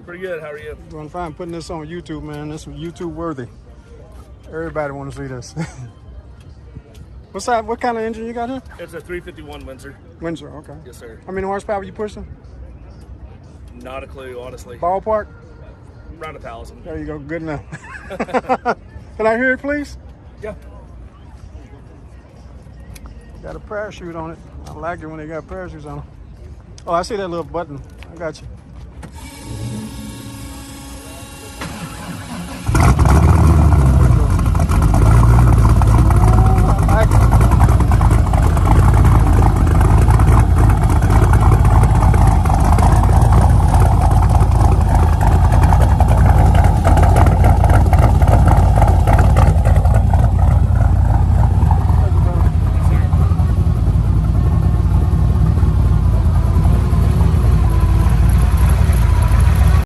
Pretty good. How are you? Doing fine. Putting this on YouTube, man. This is YouTube worthy. Everybody want to see this. What's that? What kind of engine you got here? It's a 351 Windsor. Windsor, okay. Yes, sir. How many horsepower you pushing? Not a clue, honestly. Ballpark? Around 1,000. There you go. Good enough. Can I hear it, please? Yeah. Got a parachute on it. I like it when they got parachutes on them. Oh, I see that little button. I got you.